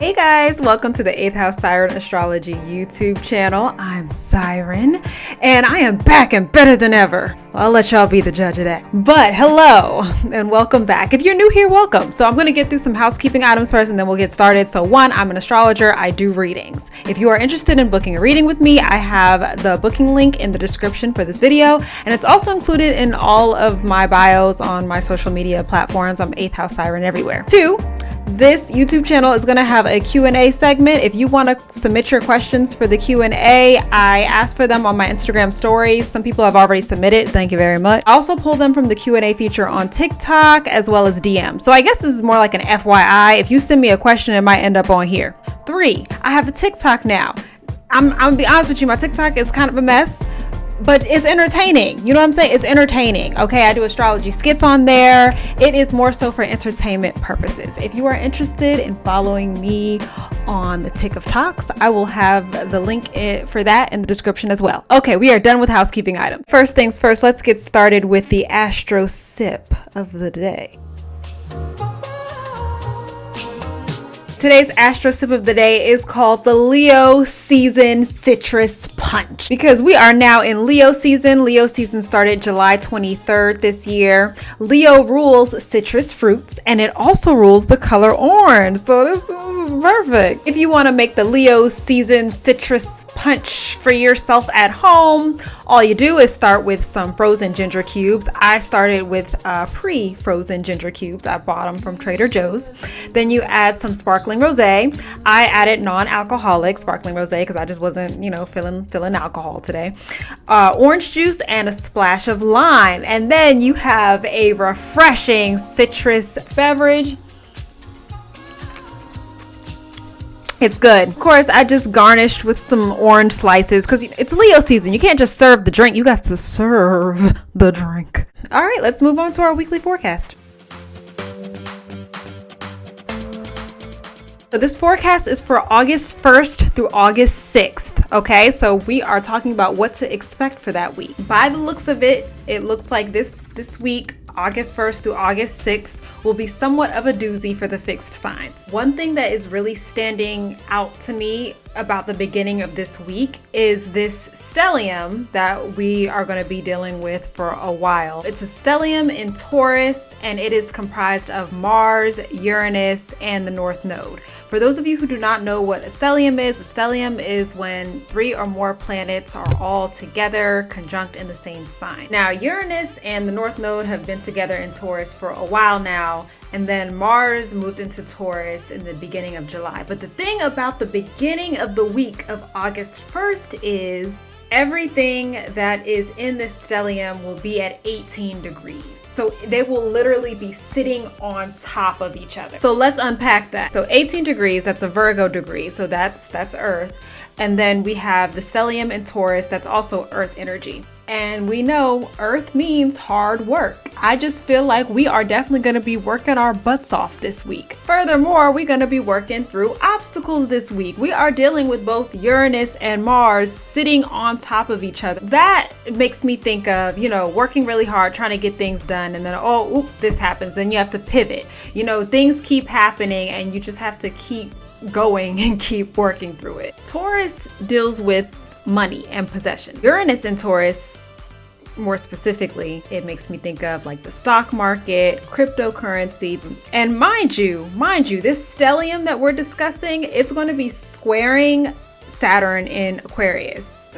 Hey guys, welcome to the 8th House Siren Astrology YouTube channel. I'm Siren and I am back and better than ever. Well, I'll let y'all be the judge of that. But hello and welcome back. If you're new here, welcome. So I'm going to get through some housekeeping items first and then we'll get started. So one, I'm an astrologer. I do readings. If you are interested in booking a reading with me, I have the booking link in the description for this video. And it's also included in all of my bios on my social media platforms. I'm 8th House Siren everywhere. Two, this YouTube channel is going to have a Q&A segment. If you want to submit your questions for the Q&A, I ask for them on my Instagram stories. Some people have already submitted. Thank you very much. I also pull them from the Q&A feature on TikTok as well as DM. So I guess this is more like an FYI. If you send me a question, it might end up on here. Three, I have a TikTok now. I'm gonna be honest with you, my TikTok is kind of a mess, but it's entertaining. You know what I'm saying? It's entertaining. Okay, I do astrology skits on there. It is more so for entertainment purposes. If you are interested in following me on the Tick of Talks, I will have the link for that in the description as well. Okay, we are done with housekeeping items. First things first, let's get started with the Astro Sip of the day. Today's Astro Sip of the day is called the Leo Season Citrus Punch because we are now in Leo season. Leo season started July 23rd this year. Leo rules citrus fruits and it also rules the color orange. So this is perfect. If you want to make the Leo Season Citrus Punch for yourself at home, all you do is start with some frozen ginger cubes. I started with pre-frozen ginger cubes. I bought them from Trader Joe's. Then you add some sparkling rosé. I added non-alcoholic sparkling rosé because I just wasn't, feeling alcohol today. Orange juice and a splash of lime. And then you have a refreshing citrus beverage. It's good. Of course, I just garnished with some orange slices because it's Leo season. You can't just serve the drink. You have to serve the drink. All right, let's move on to our weekly forecast. So this forecast is for August 1st through August 6th. Okay, so we are talking about what to expect for that week. By the looks of it, it looks like this week, August 1st through August 6th, will be somewhat of a doozy for the fixed signs. One thing that is really standing out to me about the beginning of this week is this stellium that we are going to be dealing with for a while. It's a stellium in Taurus and it is comprised of Mars, Uranus, and the North Node. For those of you who do not know what a stellium is when 3 or more planets are all together, conjunct in the same sign. Now, Uranus and the North Node have been together in Taurus for a while now, and then Mars moved into Taurus in the beginning of July. But the thing about the beginning of the week of August 1st is everything that is in this stellium will be at 18 degrees. So they will literally be sitting on top of each other. So let's unpack that. So 18 degrees, that's a Virgo degree. So that's Earth. And then we have the stellium in Taurus, that's also Earth energy. And we know Earth means hard work. I just feel like we are definitely going to be working our butts off this week. Furthermore, we're going to be working through obstacles this week. We are dealing with both Uranus and Mars sitting on top of each other. That makes me think of, working really hard, trying to get things done. And then, oh, oops, this happens. Then you have to pivot. Things keep happening and you just have to keep going and keep working through it. Taurus deals with money and possession. Uranus in Taurus, more specifically, it makes me think of like the stock market, cryptocurrency. And mind you, this stellium that we're discussing, it's going to be squaring Saturn in Aquarius.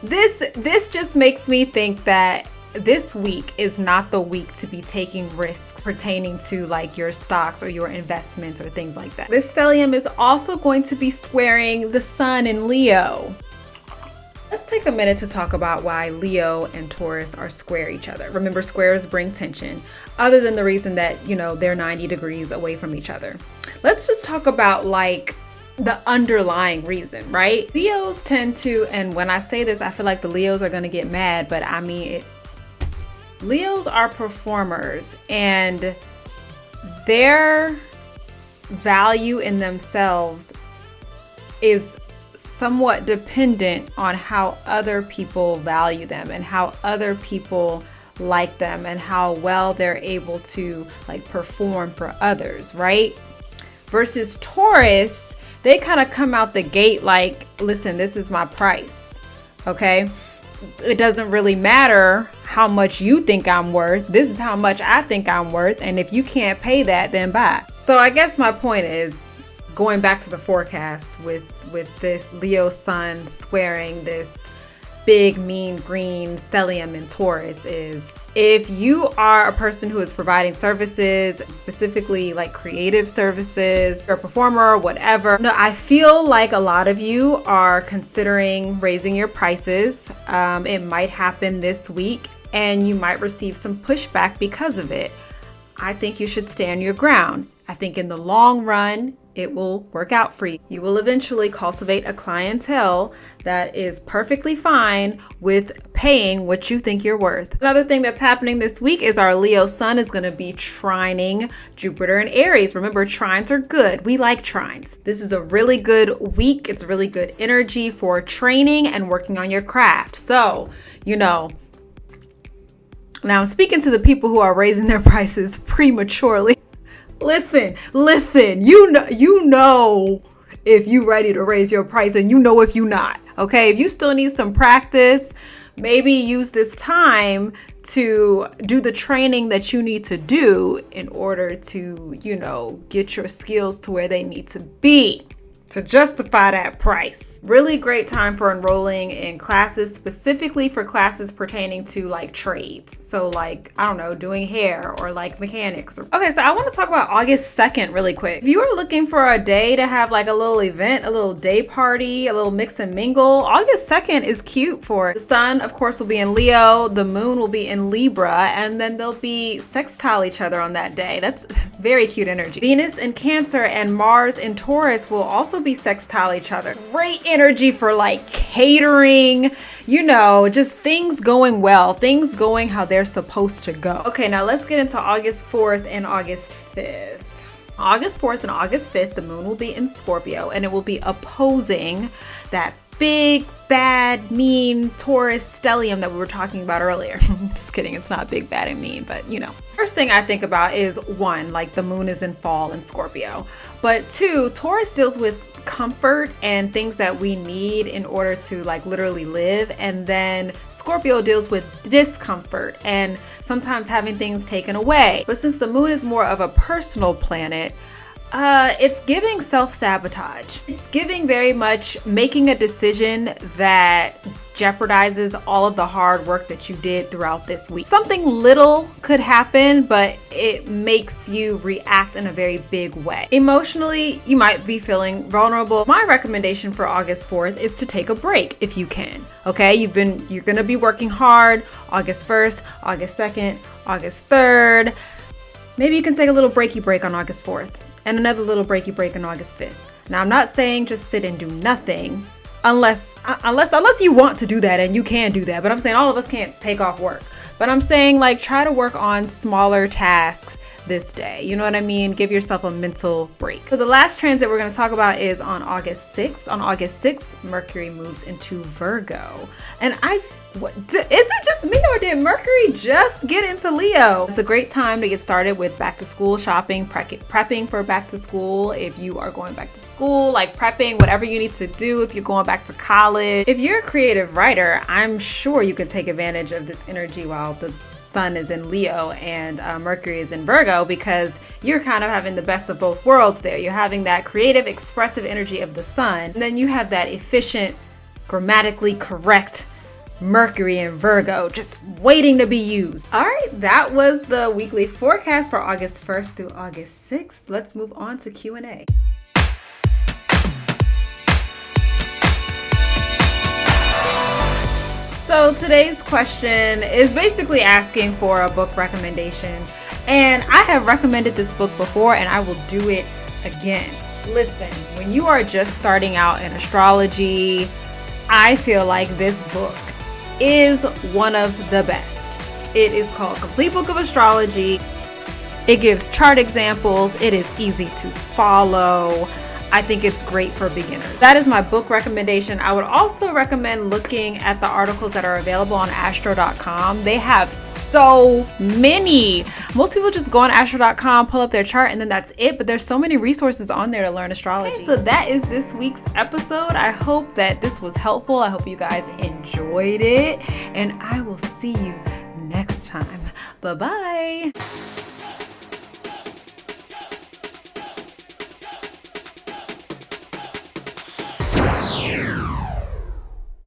This just makes me think that this week is not the week to be taking risks pertaining to like your stocks or your investments or things like that. This stellium is also going to be squaring the sun in Leo. Let's take a minute to talk about why Leo and Taurus are square each other. Remember, squares bring tension, other than the reason that, they're 90 degrees away from each other. Let's just talk about like the underlying reason, right? Leos tend to, and when I say this, I feel like the Leos are going to get mad, but I mean it. Leos are performers and their value in themselves is somewhat dependent on how other people value them and how other people like them and how well they're able to like perform for others, right? Versus Taurus, they kind of come out the gate like, listen, this is my price. Okay. It doesn't really matter how much you think I'm worth. This is how much I think I'm worth. And if you can't pay that, then bye. So I guess my point is, going back to the forecast with this Leo sun squaring this big mean green stellium in Taurus, is if you are a person who is providing services, specifically like creative services, or a performer or whatever, no, I feel like a lot of you are considering raising your prices. It might happen this week and you might receive some pushback because of it. I think you should stand your ground. I think in the long run, it will work out for you. You will eventually cultivate a clientele that is perfectly fine with paying what you think you're worth. Another thing that's happening this week is our Leo sun is going to be trining Jupiter and Aries. Remember, trines are good. We like trines. This is a really good week. It's really good energy for training and working on your craft. So, now I'm speaking to the people who are raising their prices prematurely. Listen, you know if you ready to raise your price, and you know if you not, okay? If you still need some practice, maybe use this time to do the training that you need to do in order to, get your skills to where they need to be to justify that price. Really great time for enrolling in classes, specifically for classes pertaining to like trades. So like, I don't know, doing hair or like mechanics. Okay, so I want to talk about August 2nd really quick. If you are looking for a day to have like a little event, a little day party, a little mix and mingle, August 2nd is cute for it. The sun, of course, will be in Leo, the moon will be in Libra, and then they'll be sextile each other on that day. That's very cute energy. Venus in Cancer and Mars in Taurus will also be sextile each other. Great energy for like catering, just things going well, things going how they're supposed to go. Okay, now let's get into August 4th and August 5th. August 4th and August 5th, the moon will be in Scorpio and it will be opposing that big, bad, mean Taurus stellium that we were talking about earlier. Just kidding, it's not big, bad, and mean, but First thing I think about is one, like the moon is in fall in Scorpio. But two, Taurus deals with comfort and things that we need in order to like literally live. And then Scorpio deals with discomfort and sometimes having things taken away. But since the moon is more of a personal planet, it's giving self-sabotage. It's giving very much making a decision that jeopardizes all of the hard work that you did throughout this week. Something little could happen, but it makes you react in a very big way. Emotionally, you might be feeling vulnerable. My recommendation for August 4th is to take a break if you can. Okay, you're gonna be working hard August 1st, August 2nd, August 3rd. Maybe you can take a little breaky break on August 4th and another little breaky break on August 5th. Now, I'm not saying just sit and do nothing, unless you want to do that, and you can do that. But I'm saying all of us can't take off work. But I'm saying like try to work on smaller tasks this day. You know what I mean? Give yourself a mental break. So the last transit we're going to talk about is on August 6th. On August 6th, Mercury moves into Virgo. And is it just me, or did Mercury just get into Leo? It's a great time to get started with back to school shopping, prepping for back to school. If you are going back to school, like prepping, whatever you need to do, if you're going back to college. If you're a creative writer, I'm sure you can take advantage of this energy while the sun is in Leo and Mercury is in Virgo, because you're kind of having the best of both worlds there. You're having that creative, expressive energy of the sun, and then you have that efficient, grammatically correct Mercury in Virgo just waiting to be used. All right, that was the weekly forecast for August 1st through August 6th. Let's move on to Q&A. So today's question is basically asking for a book recommendation. And I have recommended this book before, and I will do it again. Listen, when you are just starting out in astrology, I feel like this book is one of the best. It is called Complete Book of Astrology. It gives chart examples. It is easy to follow. I think it's great for beginners. That is my book recommendation. I would also recommend looking at the articles that are available on astro.com. They have so many. Most people just go on astro.com, pull up their chart, and then that's it. But there's so many resources on there to learn astrology. Okay, so that is this week's episode. I hope that this was helpful. I hope you guys enjoyed it. And I will see you next time. Bye-bye.